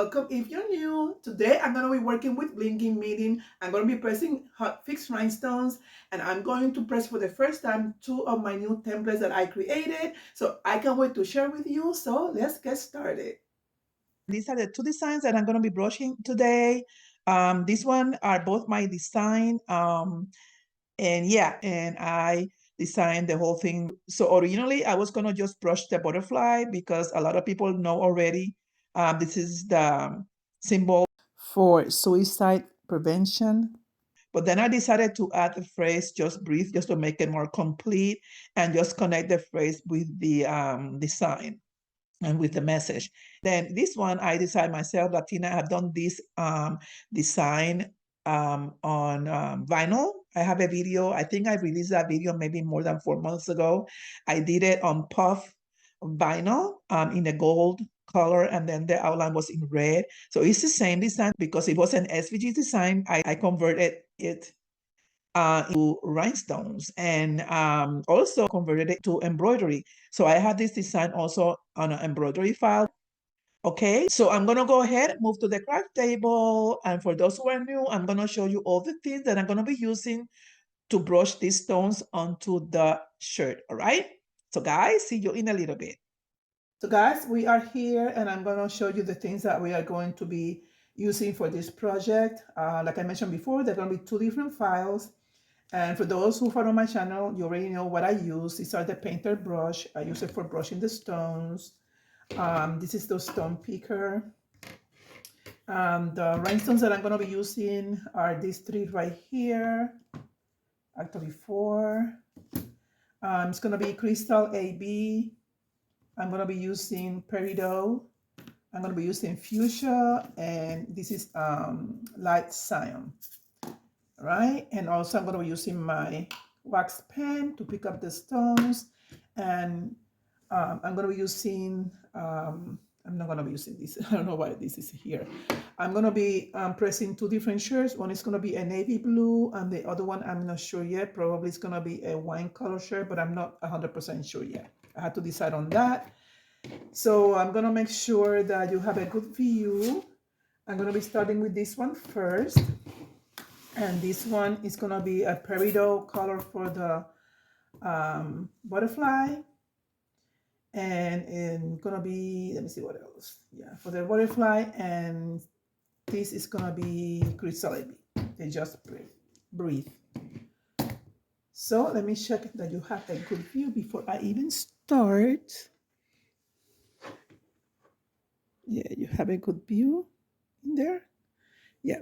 welcome if you're new. Today I'm going to be working with Bling meeting. I'm going to be pressing Hotfix Rhinestones, and I'm going to press for the first time two of my new templates that I created. So I can't wait to share with you. So let's get started. These are the two designs that I'm going to be brushing today. These one are both my design. And I designed the whole thing. So originally I was going to just brush the butterfly because a lot of people know already. This is the symbol for suicide prevention. But then I decided to add the phrase "just breathe" just to make it more complete and just connect the phrase with the design and with the message. Then this one I decided myself, Latina, have done this design on vinyl. I have a video. I think I released that video maybe more than 4 months ago. I did it on puff vinyl in a gold color, and then the outline was in red. So it's the same design because it was an SVG design. I converted it into rhinestones and also converted it to embroidery. So I had this design also on an embroidery file. Okay, so I'm gonna go ahead, move to the craft table. And for those who are new, I'm gonna show you all the things that I'm gonna be using to brush these stones onto the shirt, all right? So guys, see you in a little bit. So guys, we are here and I'm gonna show you the things that we are going to be using for this project. Like I mentioned before, there are gonna be two different files. And for those who follow my channel, you already know what I use. These are the painter brush. I use it for brushing the stones. This is the stone picker. The rhinestones that I'm going to be using are these three right here. Actually four. It's going to be Crystal AB. I'm going to be using Peridot. I'm going to be using Fuchsia. And this is Light Cyan. Right? And also I'm going to be using my wax pen to pick up the stones. And I'm going to be using, I'm not going to be using this. I don't know why this is here. I'm going to be pressing two different shirts. One is going to be a navy blue, and the other one, I'm not sure yet. Probably it's going to be a wine color shirt, but I'm not 100% sure yet. I had to decide on that. So I'm going to make sure that you have a good view. I'm going to be starting with this one first. And this one is going to be a peridot color for the butterfly. And it's gonna be, let me see what else. Yeah, for the butterfly, and this is gonna be Crystal AB. They just breathe. So let me check that you have a good view before I even start. Yeah, you have a good view in there. Yeah,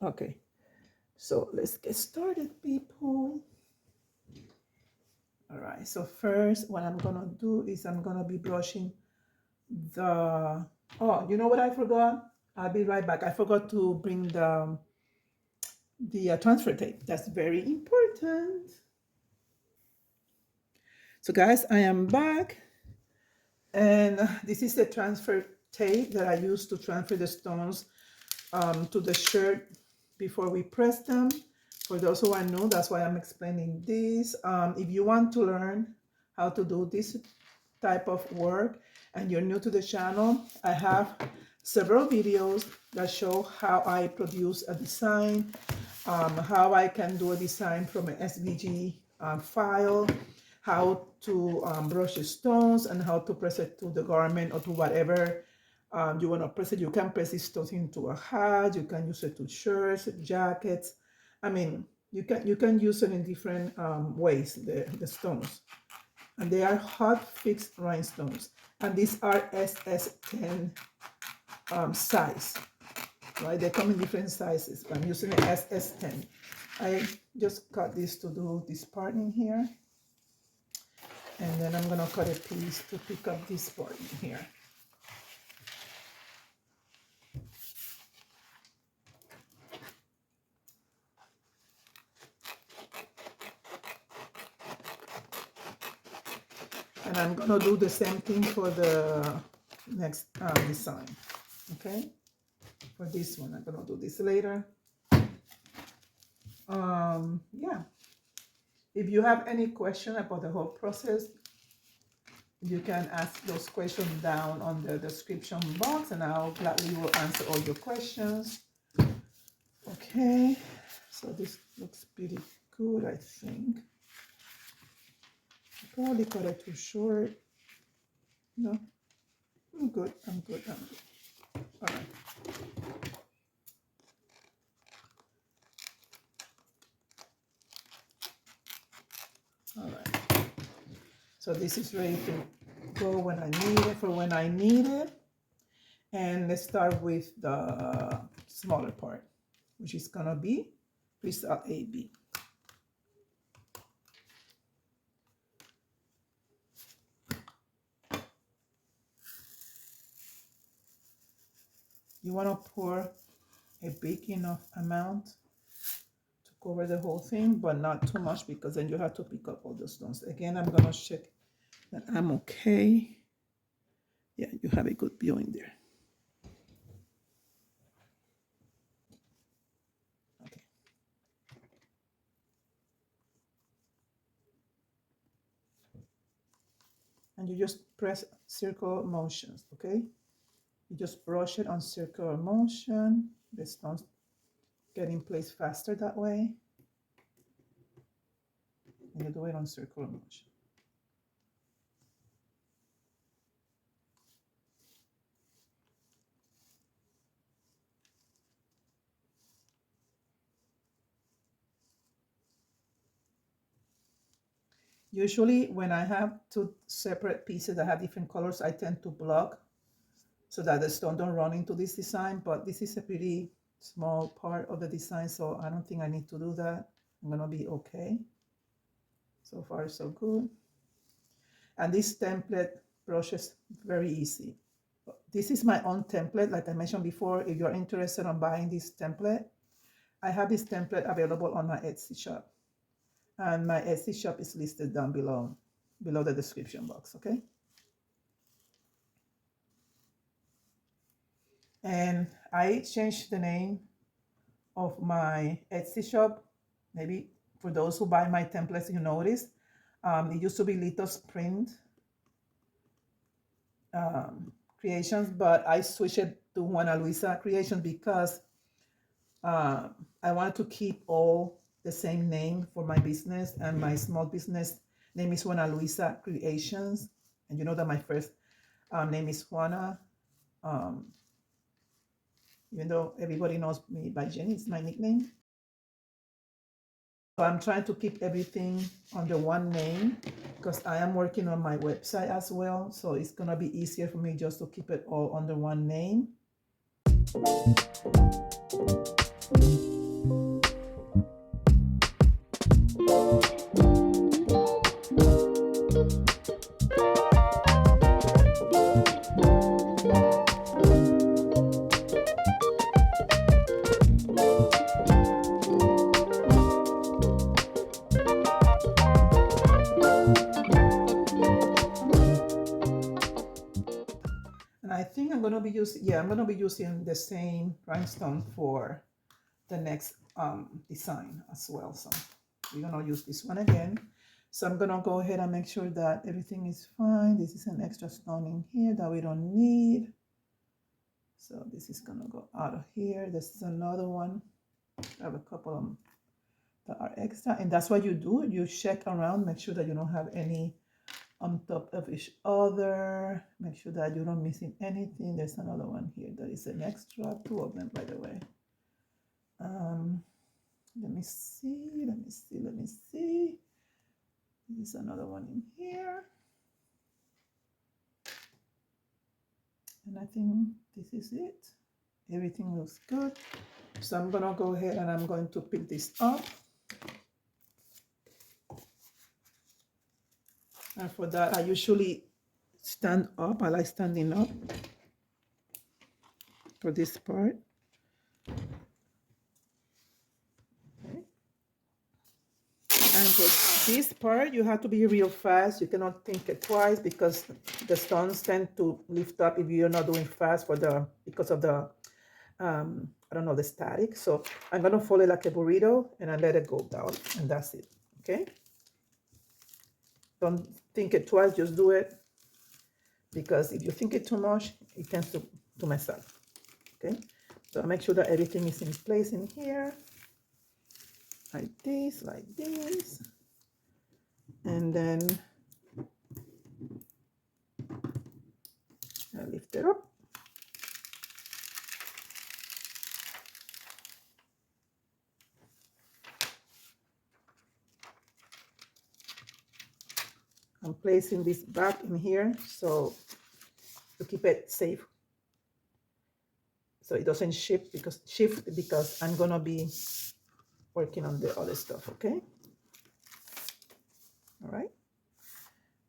okay. So let's get started, people. All right, so first what I'm gonna do is I'm gonna be brushing the, oh, you know what I forgot? I'll be right back. I forgot to bring the transfer tape. That's very important. So guys, I am back, and this is the transfer tape that I use to transfer the stones to the shirt before we press them. For those who are new, that's why I'm explaining this. If you want to learn how to do this type of work and you're new to the channel, I have several videos that show how I produce a design, how I can do a design from an SVG file, how to brush the stones, and how to press it to the garment or to whatever you want to press it. You can press these stones into a hat. You can use it to shirts, jackets. I mean, you can use it in different ways, the stones. And they are Hotfix Rhinestones. And these are SS10 size, right? They come in different sizes. I'm using the SS10. I just cut this to do this part in here. And then I'm gonna cut a piece to pick up this part in here. And I'm gonna do the same thing for the next design, okay? For this one, I'm gonna do this later. Yeah. If you have any question about the whole process, You can ask those questions down on the description box, and I'll gladly will answer all your questions. Okay, so this looks pretty good, I think. Probably cut it too short. No, I'm good, I'm good, I'm good. All right. All right. So this is ready to go when I need it, for when I need it. And let's start with the smaller part, which is gonna be freestyle AB. You wanna pour a big enough amount to cover the whole thing, but not too much, because then you have to pick up all the stones. Again, I'm gonna check that I'm okay. Yeah, you have a good view in there. Okay. And you just press circular motions, okay? You just brush it on circular motion. The stones get in place faster that way. And you do it on circular motion. Usually when I have two separate pieces that have different colors, I tend to block so that the stone don't run into this design, but this is a pretty small part of the design, so I don't think I need to do that. I'm gonna be okay. So far, so good. And this template brush is very easy. This is my own template, like I mentioned before. If you're interested in buying this template, I have this template available on my Etsy shop. And my Etsy shop is listed down below the description box, okay? And I changed the name of my Etsy shop. Maybe for those who buy my templates, you noticed. It used to be Lito's Print Creations, but I switched it to Juana Luisa Creations because I wanted to keep all the same name for my business, and my small business name is Juana Luisa Creations. And you know that my first name is Juana. Even though everybody knows me by Jenny, it's my nickname. So I'm trying to keep everything under one name because I am working on my website as well. So it's gonna be easier for me just to keep it all under one name. And I think I'm gonna be using the same rhinestone for the next design as well. So we're gonna use this one again. So I'm gonna go ahead and make sure that everything is fine. This is an extra stone in here that we don't need. So this is gonna go out of here. This is another one. I have a couple of them that are extra, and that's what you do. You check around, make sure that you don't have any on top of each other. Make sure that you don't missing anything. There's another one here that is an extra, two of them, by the way. Let me see. There's another one in here. And I think this is it. Everything looks good. So I'm gonna go ahead and I'm going to pick this up. And for that, I usually stand up. I like standing up for this part. Okay. And for this part, you have to be real fast. You cannot think it twice because the stones tend to lift up if you're not doing fast because of the I don't know, the static. So I'm gonna fold it like a burrito and I let it go down, and that's it. Okay. Don't think it twice, just do it because if you think it too much, it tends to mess up. Okay, so I make sure that everything is in place in here, like this, and then I lift it up. I'm placing this back in here so to keep it safe, so it doesn't shift because I'm gonna be working on the other stuff. Okay, all right,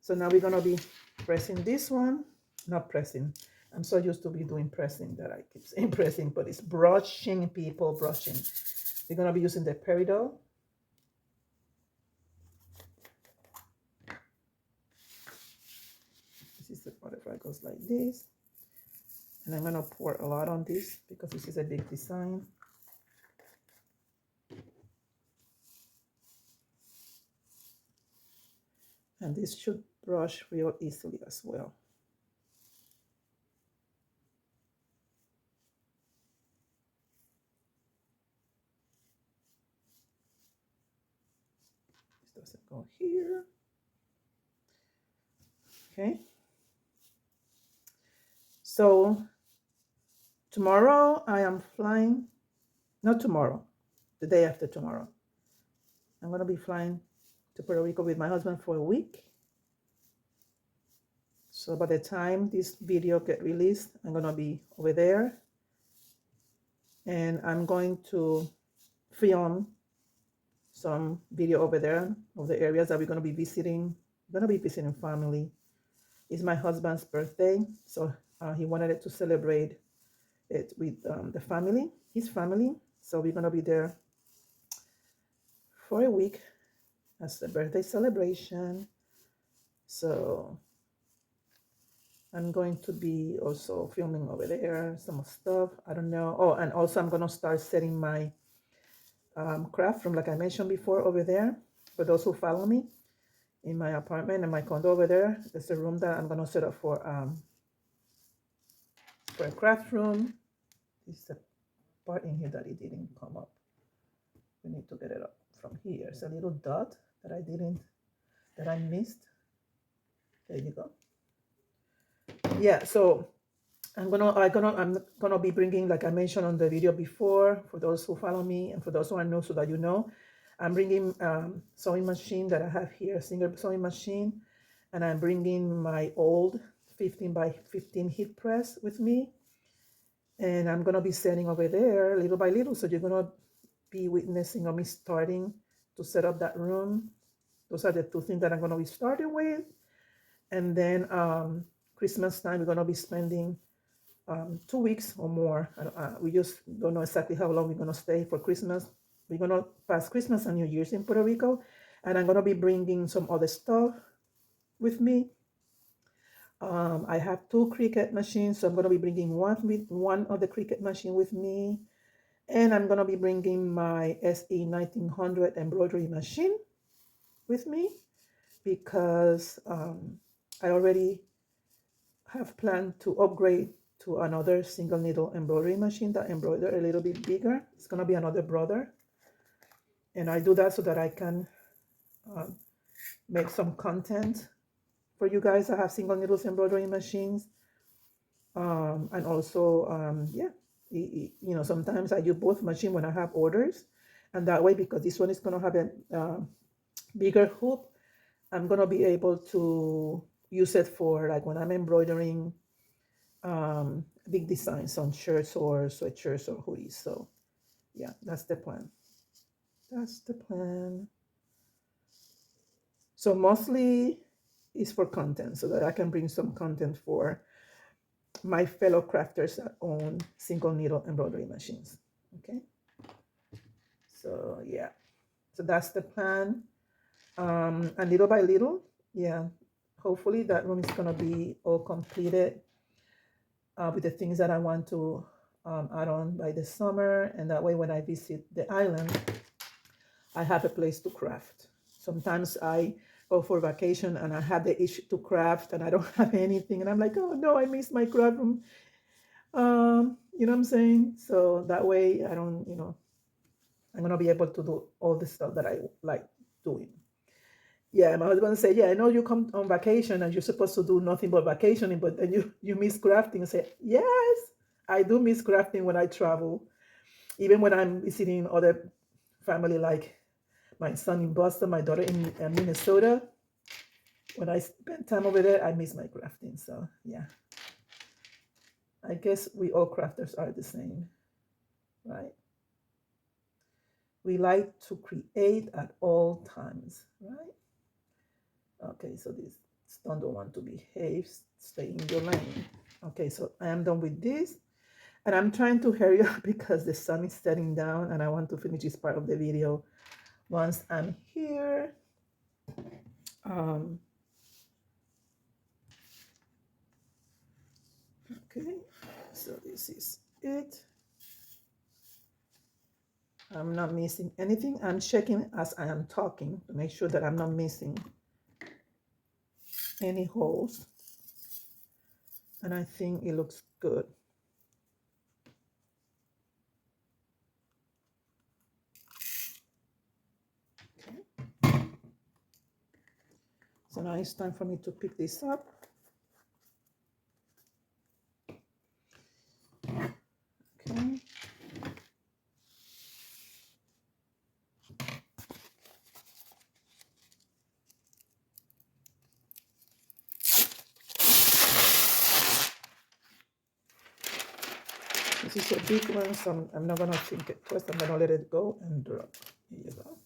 so now we're gonna be pressing this one, not pressing, I'm so used to be doing pressing that I keep saying pressing, but it's brushing, people, brushing. We're gonna be using the peridot. This is the butterfly, goes like this, and I'm gonna pour a lot on this because this is a big design. And this should brush real easily as well. This doesn't go here. Okay. So tomorrow I am flying, not tomorrow, the day after tomorrow. I'm gonna be flying to Puerto Rico with my husband for a week. So by the time this video get released, I'm gonna be over there, and I'm going to film some video over there of the areas that we're gonna be visiting. We're gonna be visiting family. It's my husband's birthday, so he wanted it to celebrate it with the family, his family. So we're gonna be there for a week as a birthday celebration. So I'm going to be also filming over there some stuff. I don't know. Oh, and also I'm gonna start setting my craft room, like I mentioned before, over there. For those who follow me in my apartment and my condo over there, there's a room that I'm gonna set up for a craft room. This is a part in here that it didn't come up. We need to get it up from here. It's a little dot that I missed. There you go. Yeah, so I'm gonna be bringing, like I mentioned on the video before, for those who follow me and for those who are new, so that you know, I'm bringing sewing machine that I have here, single sewing machine, and I'm bringing my old 15 by 15 heat press with me, and I'm gonna be setting over there little by little. So you're gonna be witnessing of me starting to set up that room. Those are the two things that I'm gonna be starting with, and then Christmas time we're gonna be spending 2 weeks or more. We just don't know exactly how long we're gonna stay for Christmas. We're gonna pass Christmas and New Year's in Puerto Rico, and I'm gonna be bringing some other stuff with me. I have 2 Cricut machines, so I'm gonna be bringing one of the Cricut machine with me, and I'm gonna be bringing my SE 1900 embroidery machine with me because I already have planned to upgrade to another single needle embroidery machine that embroider a little bit bigger. It's gonna be another brother, and I do that so that I can make some content for you guys that have single needles embroidery machines, and also yeah, you know, sometimes I use both machine when I have orders, and that way, because this one is gonna have a bigger hoop, I'm gonna be able to use it for, like, when I'm embroidering big designs on shirts or sweatshirts or hoodies. So yeah, that's the plan. That's the plan. So mostly it's for content, so that I can bring some content for my fellow crafters that own single needle embroidery machines. Okay, so yeah, so that's the plan. And little by little, yeah, hopefully that room is gonna be all completed with the things that I want to add on by the summer, and that way when I visit the island, I have a place to craft. Sometimes I go for vacation and I had the itch to craft and I don't have anything. And I'm like, oh no, I missed my craft room. You know what I'm saying? So that way I don't, I'm going to be able to do all the stuff that I like doing. Yeah, my husband said, yeah, I know you come on vacation and you're supposed to do nothing but vacationing, but then you miss crafting. I said, yes, I do miss crafting when I travel. Even when I'm visiting other family, like my son in Boston, my daughter in Minnesota, when I spend time over there, I miss my crafting. So yeah, I guess we all crafters are the same, right? We like to create at all times, right? Okay, so this stone don't want to behave, stay in your lane. Okay, so I am done with this. And I'm trying to hurry up because the sun is setting down and I want to finish this part of the video once I'm here. Okay, so this is it. I'm not missing anything. I'm checking as I am talking to make sure that I'm not missing any holes. And I think it looks good. Okay. So now it's time for me to pick this up. Okay. This is a big one, so I'm not gonna think it first. I'm gonna let it go and drop. Here you go.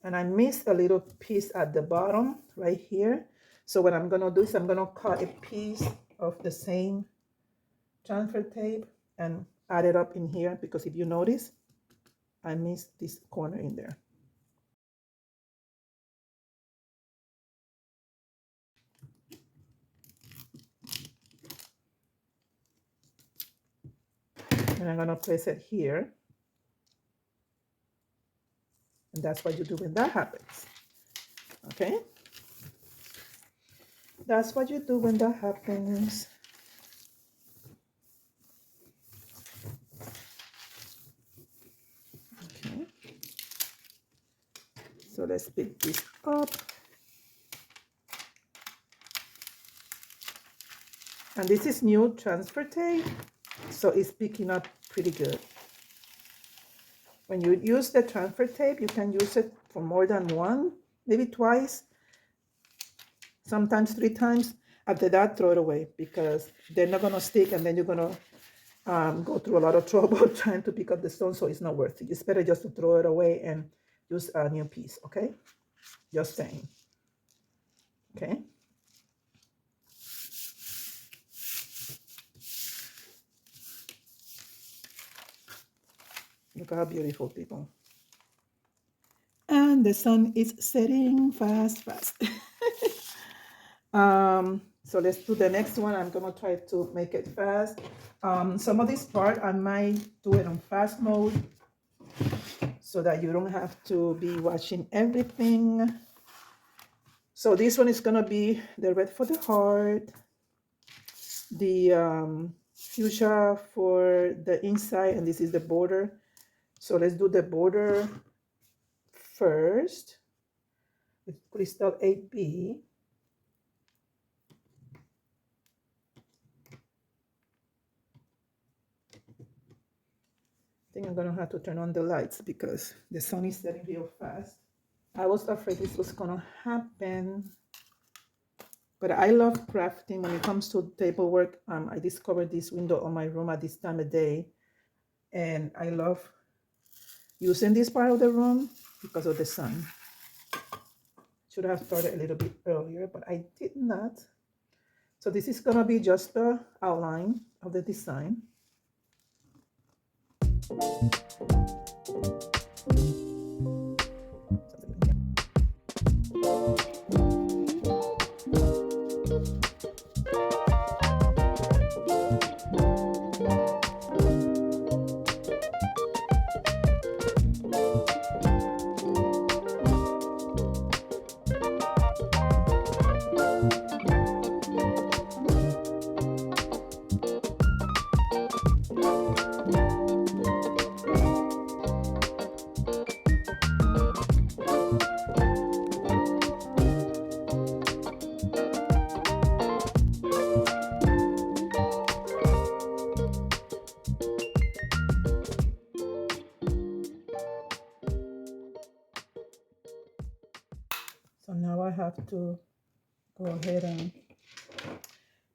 And I missed a little piece at the bottom right here. So what I'm gonna do is I'm gonna cut a piece of the same transfer tape and add it up in here, because if you notice, I missed this corner in there. And I'm gonna place it here. And that's what you do when that happens. Okay? That's what you do when that happens. Okay. So let's pick this up. And this is new transfer tape, so it's picking up pretty good. When you use the transfer tape, you can use it for more than one, maybe twice, sometimes 3 times. After that, throw it away, because they're not gonna stick, and then you're gonna go through a lot of trouble trying to pick up the stone, so it's not worth it. It's better just to throw it away and use a new piece, okay? Just saying, okay? Look how beautiful, people. And the sun is setting fast. So let's do the next one. I'm gonna try to make it fast. Some of this part I might do it on fast mode so that you don't have to be watching everything. So this one is gonna be the red for the heart, the fuchsia for the inside, and this is the border. So let's do the border first with crystal 8B. I think I'm gonna have to turn on the lights because the sun is setting real fast. I was afraid this was gonna happen, but I love crafting. When it comes to table work, I discovered this window on my room at this time of day, and I love using this part of the room because of the sun. Should have started a little bit earlier, but I did not. So this is gonna be just the outline of the design. have to go ahead and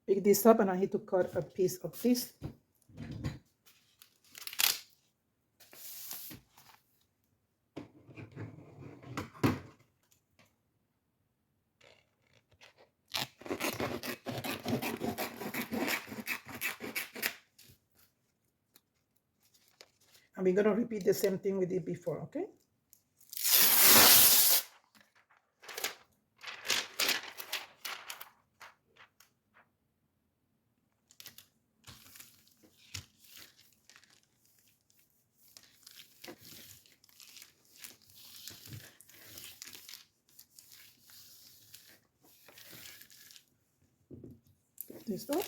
pick this up, and I need to cut a piece of this. And we're going to repeat the same thing we did before, okay? Put this up.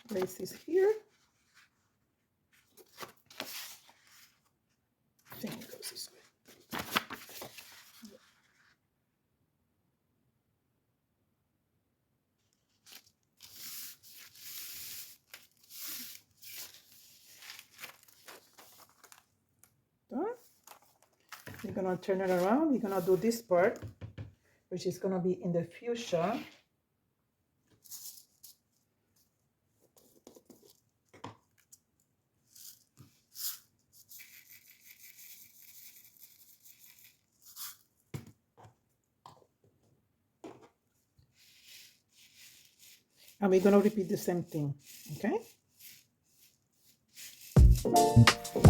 Place this here. I think it goes this way. Done. We're gonna turn it around. We're gonna do this part, which is gonna be in the fuchsia. And we're gonna repeat the same thing, okay? Okay.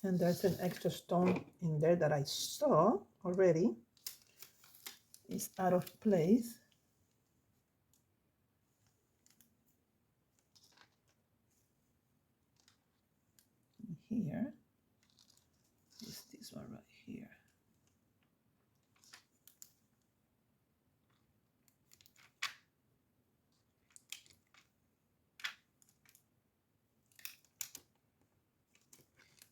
And there's an extra stone in there that I saw already. It's out of place. Here is this one right here.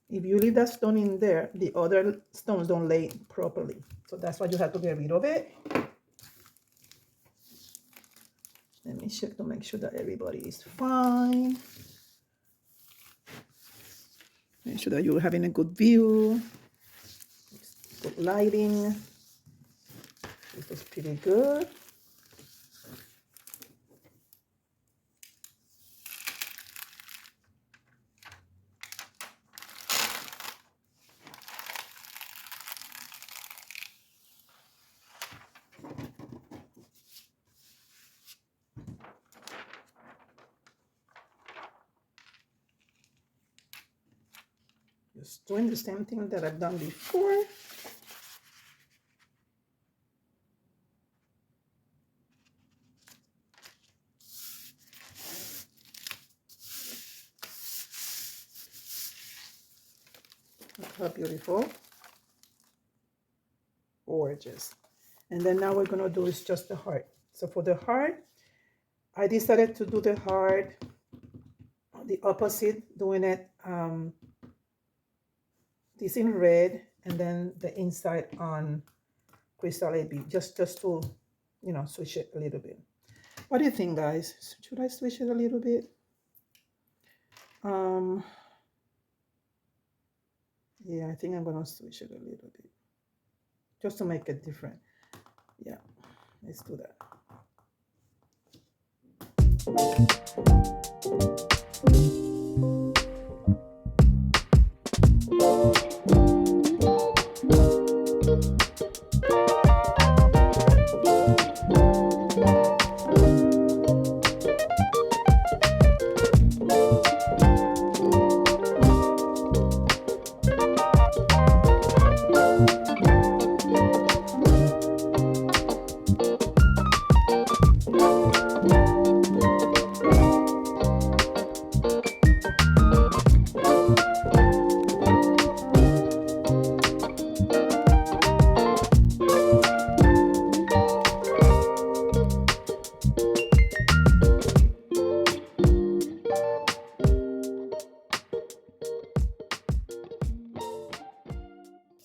If you leave that stone in there, the other stones don't lay properly. So that's why you have to get rid of it. Let me check to make sure that everybody is fine. Make sure that you're having a good view, good lighting. This is pretty good. Just doing the same thing that I've done before. Look how beautiful. Gorgeous. And then now we're gonna do is just the heart. So for the heart, I decided to do the heart the opposite, doing it this in red and then the inside on crystal AB, just to, you know, switch it a little bit. What do you think, guys? Should I switch it a little bit? Yeah, I think I'm gonna switch it a little bit just to make it different. Yeah. Let's do that.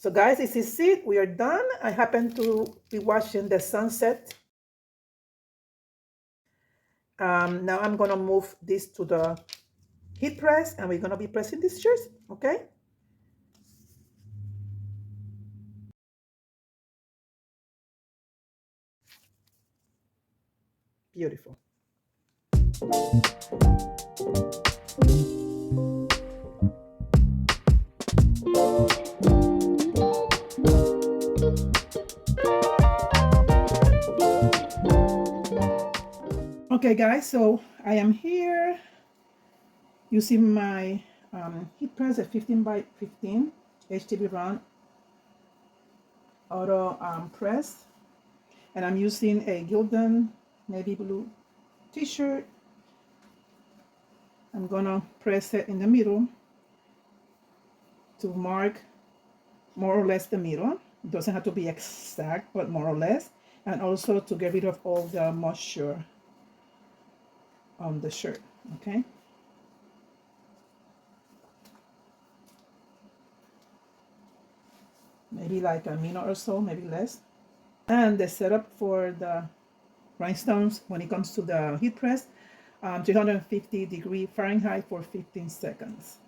So guys, this is it. We are done. I happen to be watching the sunset. Now I'm gonna move this to the heat press and we're gonna be pressing these shirts, okay? Beautiful. Okay guys, so I am here using my heat press at 15 by 15 HTVRONT auto press, and I'm using a Gildan navy blue t-shirt. I'm gonna press it in the middle to mark more or less the middle. It doesn't have to be exact, but more or less, and also to get rid of all the moisture on the shirt, okay? Maybe like a minute or so, maybe less. And the setup for the rhinestones when it comes to the heat press, 350 Fahrenheit for 15 seconds.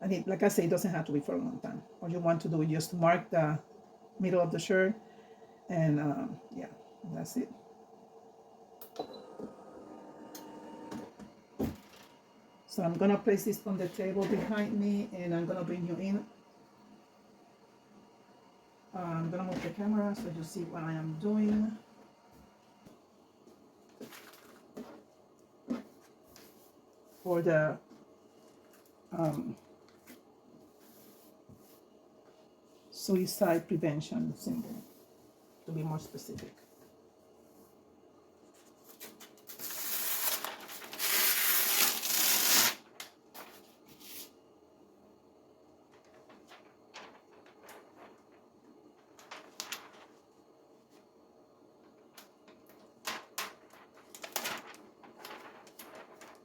And it, like I say, it doesn't have to be for a long time. All you want to do is just mark the middle of the shirt, and yeah, that's it. So I'm gonna place this on the table behind me, and I'm gonna bring you in. I'm gonna move the camera so you see what I am doing. For the suicide prevention symbol, to be more specific.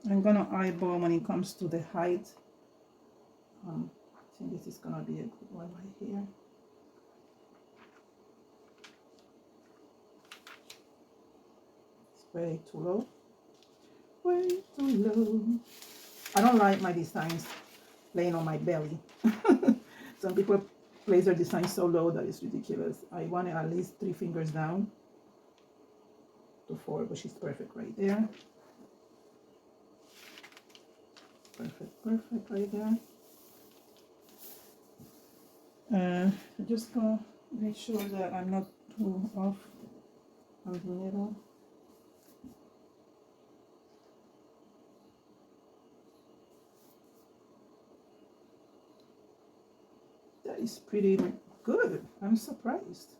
I'm gonna eyeball when it comes to the height. I think this is gonna be a good one right here. It's way too low. Way too low. I don't like my designs laying on my belly. Some people place their design so low that it's ridiculous. I want it at least 3 fingers down to 4, which is perfect right there. Perfect right there. I'm just gonna make sure that I'm not too off on the middle. That is pretty good. I'm surprised.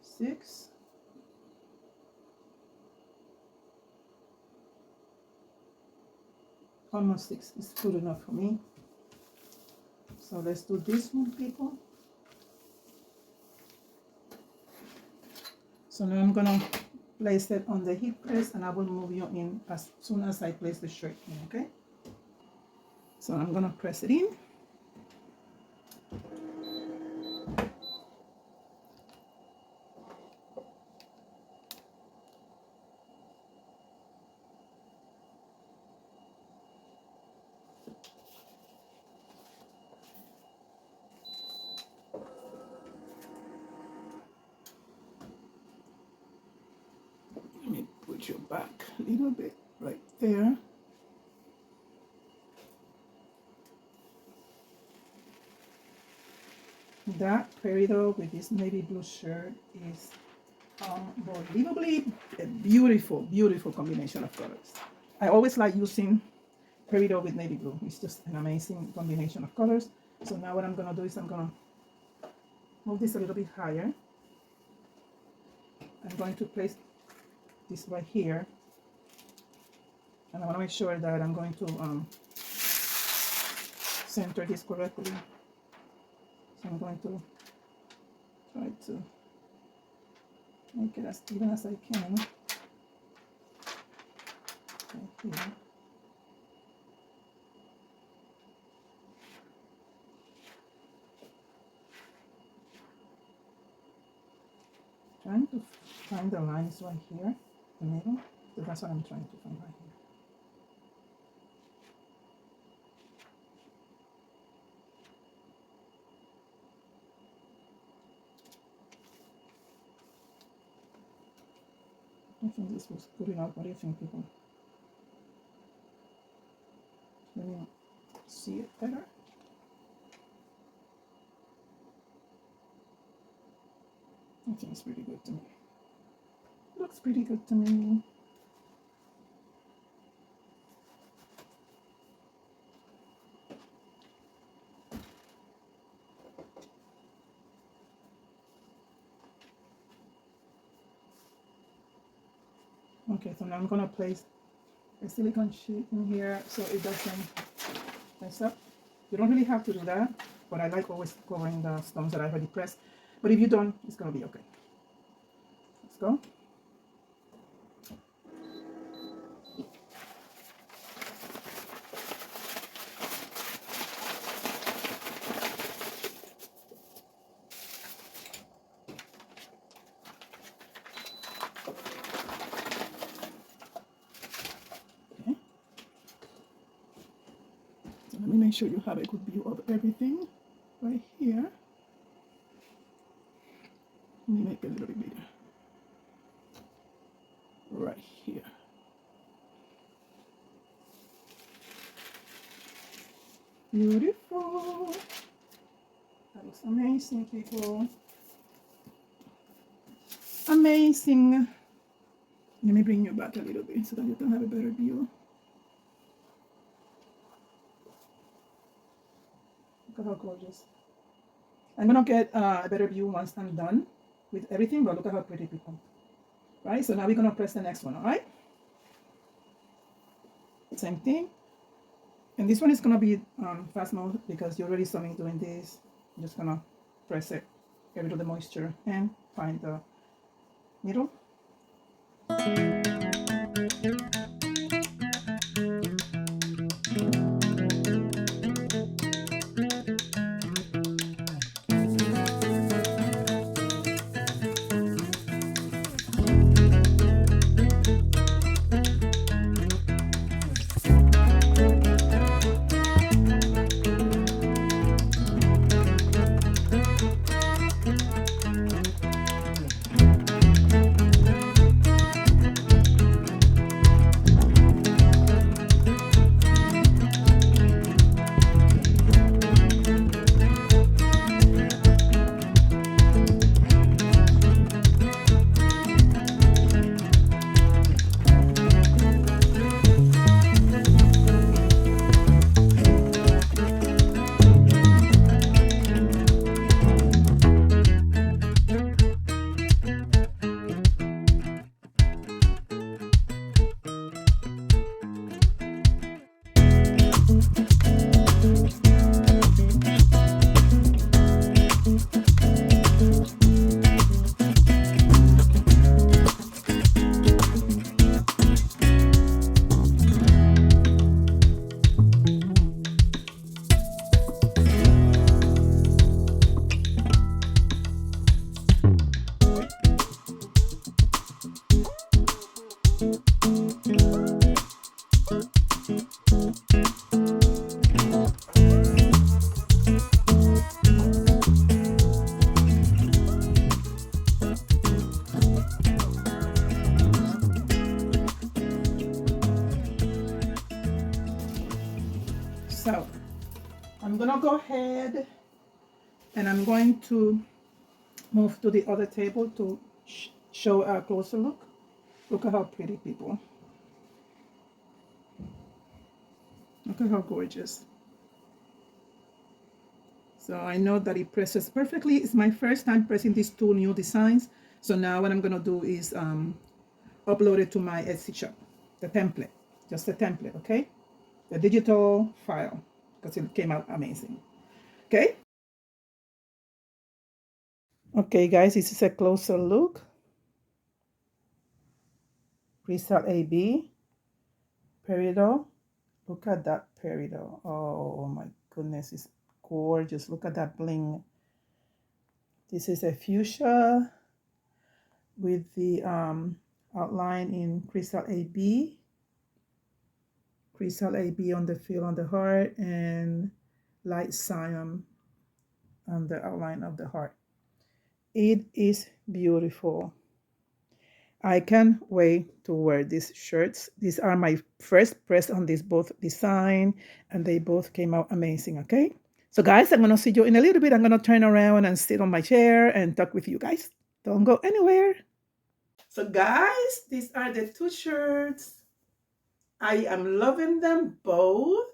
6. Almost 6 is good enough for me. So let's do this one, people. So now I'm gonna place it on the heat press, and I will move you in as soon as I place the shirt in, okay? So I'm gonna press it in. put you back a little bit right there. That peridot with this navy blue shirt is unbelievably beautiful, beautiful combination of colors. I always like using peridot with navy blue. It's just an amazing combination of colors. So now what I'm gonna do is I'm gonna move this a little bit higher. I'm going to place this right here, and I want to make sure that I'm going to center this correctly. So I'm going to try to make it as even as I can. Right here. Trying to find the lines right here, the middle. So that's what I'm trying to find right here. I think this was good enough. What do you think, people? Let me see it better. I think it's pretty good to me. Looks pretty good to me. Okay, so now I'm gonna place a silicone sheet in here so it doesn't mess up. You don't really have to do that, but I like always covering the stones that I already pressed. But if you don't, it's gonna be okay. Let's go. Let me make sure you have a good view of everything right here. Let me make it a little bit bigger. Right here. Beautiful. That looks amazing, people. Amazing. Let me bring you back a little bit so that you can have a better view. Look at how gorgeous. I'm gonna get a better view once I'm done with everything, but look at how pretty, people. Right, so now we're gonna press the next one, all right? Same thing. And this one is gonna be fast mode because you already saw me doing this. I'm just gonna press it, get rid of the moisture, and find the middle. So I'm gonna go ahead and I'm going to move to the other table to show a closer look. Look at how pretty, people. Look at how gorgeous. So I know that it presses perfectly. It's my first time pressing these two new designs. So now what I'm gonna do is upload it to my Etsy shop. The template, just the template, okay? The digital file, because it came out amazing. Okay? Okay, guys, this is a closer look. Crystal AB, peridot. Look at that peridot. Oh my goodness, it's gorgeous. Look at that bling. This is a fuchsia with the outline in Crystal AB. Crystal AB on the feel on the heart, and light cyan on the outline of the heart. It is beautiful. I can't wait to wear these shirts. These are my first press on this both design, and they both came out amazing, okay? So guys, I'm gonna see you in a little bit. I'm gonna turn around and sit on my chair and talk with you guys. Don't go anywhere. So guys, these are the two shirts. I am loving them both.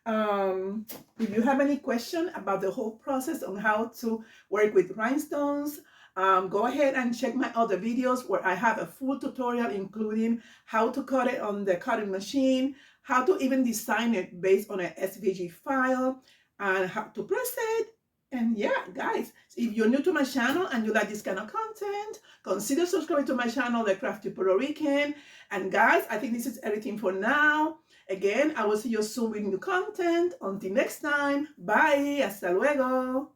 If you have any question about the whole process on how to work with rhinestones, go ahead and check my other videos where I have a full tutorial including how to cut it on the cutting machine, how to even design it based on an SVG file, and how to press it. And yeah, guys, if you're new to my channel and you like this kind of content, consider subscribing to my channel, The Crafty Puerto Rican. And guys, I think this is everything for now. Again, I will see you soon with new content. Until next time, bye. Hasta luego.